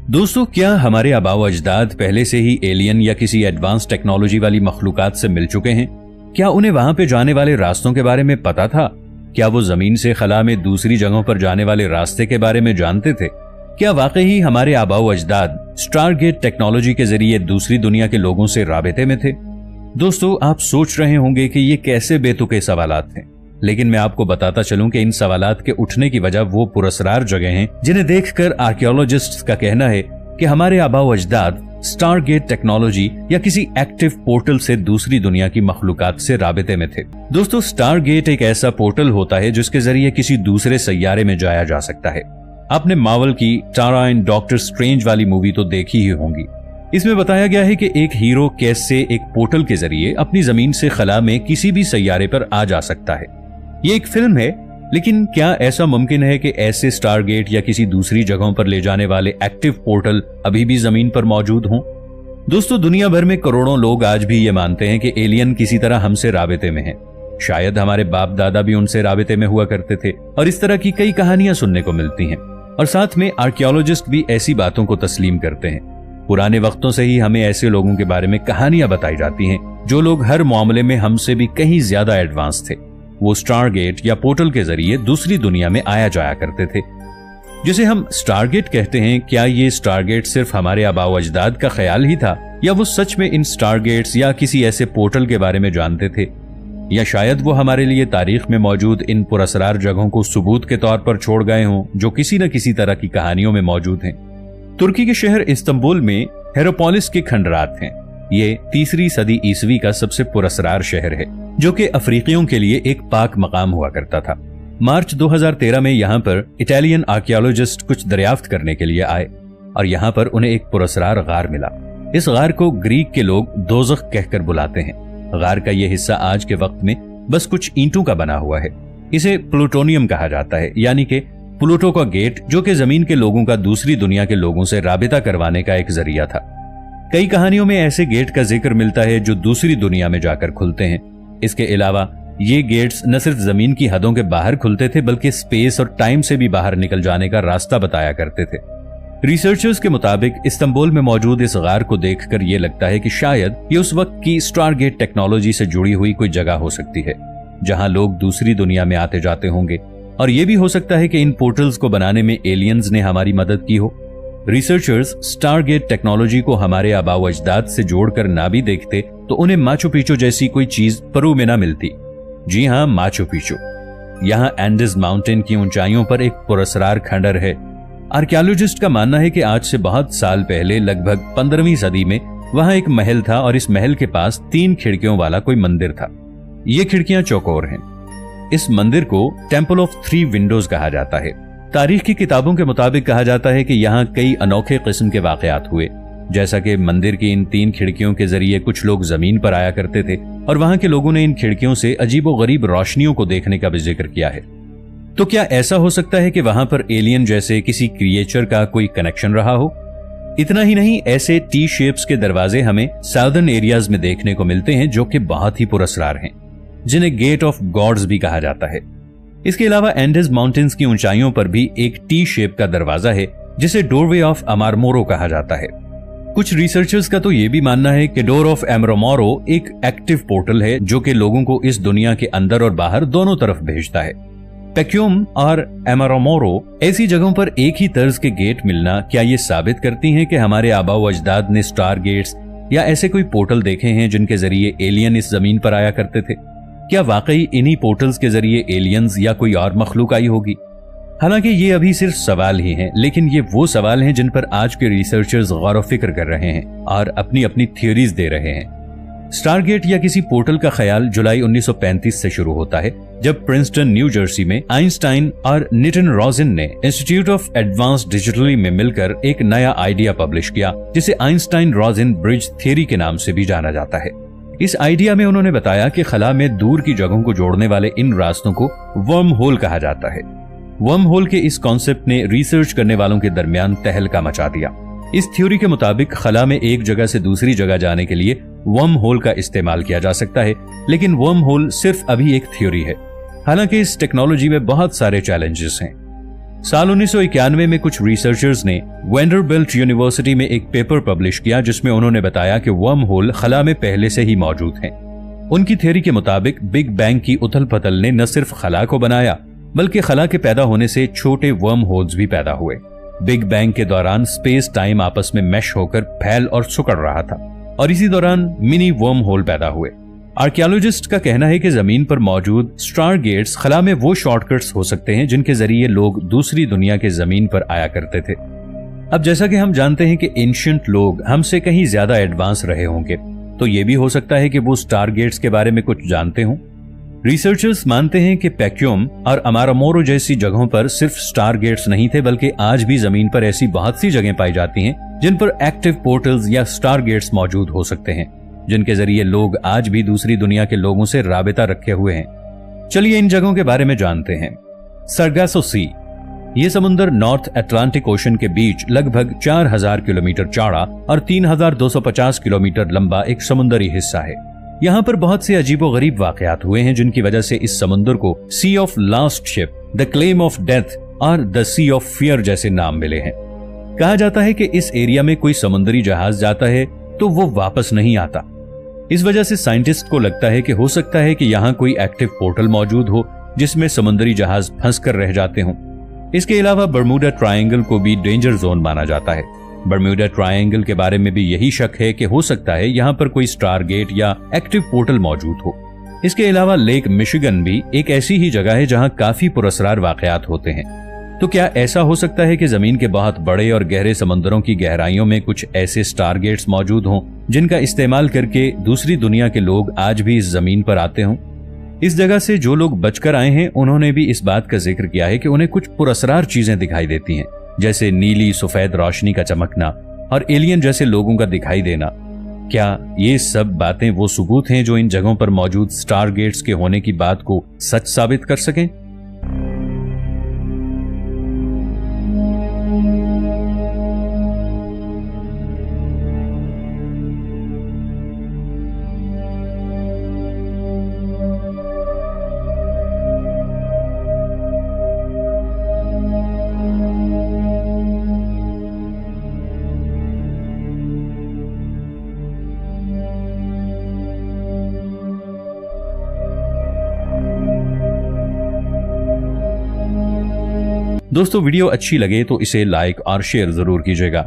दोस्तों, क्या हमारे आबाओ अजदाद पहले से ही एलियन या किसी एडवांस टेक्नोलॉजी वाली मखलूकात से मिल चुके हैं? क्या उन्हें वहां पे जाने वाले रास्तों के बारे में पता था? क्या वो जमीन से खला में दूसरी जगहों पर जाने वाले रास्ते के बारे में जानते थे? क्या वाकई ही हमारे आबाओ अजदाद स्टारगेट टेक्नोलॉजी के जरिए दूसरी दुनिया के लोगों से राबिते में थे? दोस्तों, आप सोच रहे होंगे कि ये कैसे बेतुके सवालात हैं, लेकिन मैं आपको बताता चलूं कि इन सवालात के उठने की वजह वो पुरस्कार जगह हैं जिन्हें देखकर आर्कियोलॉजिस्ट्स का कहना है कि हमारे आबाओ अजदाद स्टारगेट टेक्नोलॉजी या किसी एक्टिव पोर्टल से दूसरी दुनिया की मखलूकात से राबिते में थे। दोस्तों, स्टारगेट एक ऐसा पोर्टल होता है जिसके जरिए किसी दूसरे सैयारे में जाया जा सकता है। आपने मार्वल की टारा एंड डॉक्टर स्ट्रेंज वाली मूवी तो देखी ही होंगी। इसमें बताया गया है कि एक हीरो कैसे एक पोर्टल के जरिए अपनी जमीन से खला में किसी भी सैयारे पर आ जा सकता है। ये एक फिल्म है, लेकिन क्या ऐसा मुमकिन है कि ऐसे स्टारगेट या किसी दूसरी जगहों पर ले जाने वाले एक्टिव पोर्टल अभी भी जमीन पर मौजूद हों? दोस्तों, दुनिया भर में करोड़ों लोग आज भी ये मानते हैं कि एलियन किसी तरह हमसे राबिते में हैं। शायद हमारे बाप दादा भी उनसे राबिते में हुआ करते थे और इस तरह की कई कहानियां सुनने को मिलती हैं। और साथ में आर्कियोलॉजिस्ट भी ऐसी बातों को तस्लीम करते हैं। पुराने वक्तों से ही हमें ऐसे लोगों के बारे में कहानियां बताई जाती हैं जो लोग हर मामले में हमसे भी कहीं ज्यादा एडवांस थे। वो स्टारगेट या पोर्टल के जरिए दूसरी दुनिया में आया जाया करते थे। जिसे हम स्टारगेट कहते हैं, क्या ये स्टारगेट सिर्फ हमारे आबाओ अजदाद का ख्याल ही था, या वो सच में इन स्टारगेट्स या किसी ऐसे पोर्टल के बारे में जानते थे? या शायद वो हमारे लिए तारीख में मौजूद इन पुरस्कार जगहों को सबूत के तौर पर छोड़ गए हों जो किसी न किसी तरह की कहानियों में मौजूद हैं। तुर्की के शहर इस्तांबुल में हेरोपोलिस के खंडरात हैं। ये 3री सदी ईसवी का सबसे पुरस्कार शहर है, जो कि अफ्रीकियों के लिए एक पाक मकाम हुआ करता था। मार्च 2013 में यहाँ पर इटालियन आर्कियोलॉजिस्ट कुछ दरियाफ्त करने के लिए आए और यहाँ पर उन्हें एक पुरस्कार गार मिला। इस गार को ग्रीक के लोग दोज़ख कहकर बुलाते हैं। गार का यह हिस्सा आज के वक्त में बस कुछ ईंटों का बना हुआ है। इसे प्लूटोनियम कहा जाता है, यानी कि प्लूटो का गेट, जो कि जमीन के लोगों का दूसरी दुनिया के लोगों से राबिता करवाने का एक जरिया था। कई कहानियों में ऐसे गेट का जिक्र मिलता है जो दूसरी दुनिया में जाकर खुलते हैं। इसके अलावा ये गेट्स न सिर्फ जमीन की हदों के बाहर खुलते थे, बल्कि स्पेस और टाइम से भी बाहर निकल जाने का रास्ता बताया करते थे। रिसर्चर्स के मुताबिक इस्तांबुल में मौजूद इस गार को देखकर यह लगता है कि शायद ये उस वक्त की स्टारगेट टेक्नोलॉजी से जुड़ी हुई कोई जगह हो सकती है जहां लोग दूसरी दुनिया में आते जाते होंगे। और यह भी हो सकता है कि इन पोर्टल्स को बनाने में एलियंस ने हमारी मदद की हो। रिसर्चर्स स्टारगेट टेक्नोलॉजी को हमारे आबाओ अजदाद से जोड़कर ना भी देखते तो उन्हें माचू पिचू जैसी कोई चीज परू में ना मिलती। जी हां, माचू पिचू। यहां एंडीज माउंटेन की ऊंचाइयों पर एक पुरस्कार खंडर है। आर्कियोलॉजिस्ट का मानना है कि आज से बहुत साल पहले, लगभग 15वीं सदी में, वहां एक महल था और इस महल के पास 3 खिड़कियों वाला कोई मंदिर था। ये खिड़कियां चौकोर हैं। इस मंदिर को टेम्पल ऑफ 3 विंडोज कहा जाता है। तारीख की किताबों के मुताबिक कहा जाता है कि यहाँ कई अनोखे किस्म के वाकयात हुए, जैसा कि मंदिर की इन 3 खिड़कियों के जरिए कुछ लोग जमीन पर आया करते थे और वहां के लोगों ने इन खिड़कियों से अजीबोगरीब रोशनियों को देखने का भी जिक्र किया है। तो क्या ऐसा हो सकता है कि वहां पर एलियन जैसे किसी क्रिएचर का कोई कनेक्शन रहा हो? इतना ही नहीं, ऐसे टी शेप्स के दरवाजे हमें साउदर्न एरियाज में देखने को मिलते हैं जो कि बहुत ही पुरस्कार हैं, जिन्हें गेट ऑफ गॉड्स भी कहा जाता है। इसके अलावा एंडीज माउंटेन्स की ऊंचाइयों पर भी एक टी शेप का दरवाजा है जिसे डोरवे ऑफ अमारमोरो कहा जाता है। कुछ रिसर्चर्स का तो यह भी मानना है कि डोर ऑफ अमारमोरो एक एक्टिव पोर्टल है जो कि लोगों को इस दुनिया के अंदर और बाहर दोनों तरफ भेजता है। पेक्यूम और अमारमोरो ऐसी जगहों पर एक ही तर्ज के गेट मिलना क्या ये साबित करती हैं कि हमारे आबाओ अजदाद ने स्टार गेट्स या ऐसे कोई पोर्टल देखे हैं जिनके जरिए एलियन इस जमीन पर आया करते थे? क्या वाकई इन्हीं पोर्टल्स के जरिए एलियंस या कोई और मखलूक आई होगी? हालांकि ये अभी सिर्फ सवाल ही हैं, लेकिन ये वो सवाल हैं जिन पर आज के रिसर्चर्स गौर व फिक्र कर रहे हैं और अपनी अपनी थ्योरीज दे रहे हैं। स्टारगेट या किसी पोर्टल का ख्याल जुलाई 1935 से शुरू होता है, जब प्रिंसटन, न्यू जर्सी में आइंस्टाइन और न्यूटन रॉजिन ने इंस्टीट्यूट ऑफ एडवांस्ड डिजिटली में मिलकर एक नया आइडिया पब्लिश किया, जिसे आइंस्टाइन रॉजिन ब्रिज थ्योरी के नाम से भी जाना जाता है। इस आइडिया में उन्होंने बताया कि खला में दूर की जगहों को जोड़ने वाले इन रास्तों को वर्म होल कहा जाता है। वर्म होल के इस कॉन्सेप्ट ने रिसर्च करने वालों के दरमियान तहलका मचा दिया। इस थ्योरी के मुताबिक खला में एक जगह से दूसरी जगह जाने के लिए वर्म होल का इस्तेमाल किया जा सकता है, लेकिन वर्म होल सिर्फ अभी एक थ्योरी है। हालांकि इस टेक्नोलॉजी में बहुत सारे चैलेंजेस हैं। साल 1991 में कुछ रिसर्चर्स ने वेंडरबिल्ट यूनिवर्सिटी में एक पेपर पब्लिश किया जिसमें उन्होंने बताया कि वर्म होल खला में पहले से ही मौजूद हैं। उनकी थ्योरी के मुताबिक बिग बैंग की उथल पथल ने न सिर्फ खला को बनाया बल्कि खला के पैदा होने से छोटे वर्म होल्स भी पैदा हुए। बिग बैंग के दौरान स्पेस टाइम आपस में मैश होकर फैल और सिकुड़ रहा था और इसी दौरान मिनी वर्म होल पैदा हुए। आर्कियोलॉजिस्ट का कहना है कि जमीन पर मौजूद स्टार गेट्स खला में वो शॉर्टकट्स हो सकते हैं जिनके जरिए लोग दूसरी दुनिया के जमीन पर आया करते थे। अब जैसा कि हम जानते हैं कि एंशिएंट लोग हमसे कहीं ज्यादा एडवांस रहे होंगे, तो ये भी हो सकता है कि वो स्टार गेट्स के बारे में कुछ जानते हों। रिसर्चर्स मानते हैं कि पैक्यूम और अमारामोरो जैसी जगहों पर सिर्फ स्टार गेट्स नहीं थे बल्कि आज भी जमीन पर ऐसी बहुत सी जगहें पाई जाती हैं जिन पर एक्टिव पोर्टल्स या स्टार गेट्स मौजूद हो सकते हैं, जिनके जरिए लोग आज भी दूसरी दुनिया के लोगों से राबिता रखे हुए हैं। चलिए इन जगहों के बारे में जानते हैं। सरगासो सी, ये समुद्र नॉर्थ अटलांटिक ओशन के बीच लगभग 4000 किलोमीटर चौड़ा और 3250 किलोमीटर लंबा एक समुद्री हिस्सा है। यहाँ पर बहुत से अजीबोगरीब वाकयात हुए हैं जिनकी वजह से इस समुद्र को sea of lost ship, the claim of death और द सी ऑफ फियर जैसे नाम मिले हैं। कहा जाता है कि इस एरिया में कोई समुद्री जहाज जाता है तो वो वापस नहीं आता। इस वजह से साइंटिस्ट को लगता है कि हो सकता है कि यहाँ कोई एक्टिव पोर्टल मौजूद हो जिसमें समुद्री जहाज फंस कर रह जाते हों। इसके अलावा बर्मुडा ट्रायंगल को भी डेंजर जोन माना जाता है। बर्मुडा ट्रायंगल के बारे में भी यही शक है कि हो सकता है यहाँ पर कोई स्टार गेट या एक्टिव पोर्टल मौजूद हो। इसके अलावा लेक मिशिगन भी एक ऐसी ही जगह है जहाँ काफी पुरस्कार वाकयात होते हैं। तो क्या ऐसा हो सकता है कि जमीन के बहुत बड़े और गहरे समुद्रों की गहराइयों में कुछ ऐसे स्टार गेट्स मौजूद हों जिनका इस्तेमाल करके दूसरी दुनिया के लोग आज भी इस जमीन पर आते हों? इस जगह से जो लोग बचकर आए हैं उन्होंने भी इस बात का जिक्र किया है कि उन्हें कुछ पुरस्कार चीजें दिखाई देती हैं, जैसे नीली सफेद रोशनी का चमकना और एलियन जैसे लोगों का दिखाई देना। क्या ये सब बातें वो सबूत हैं जो इन जगहों पर मौजूद स्टार गेट्स के होने की बात को सच साबित कर सकें? दोस्तों वीडियो अच्छी लगे तो इसे लाइक और शेयर जरूर कीजिएगा।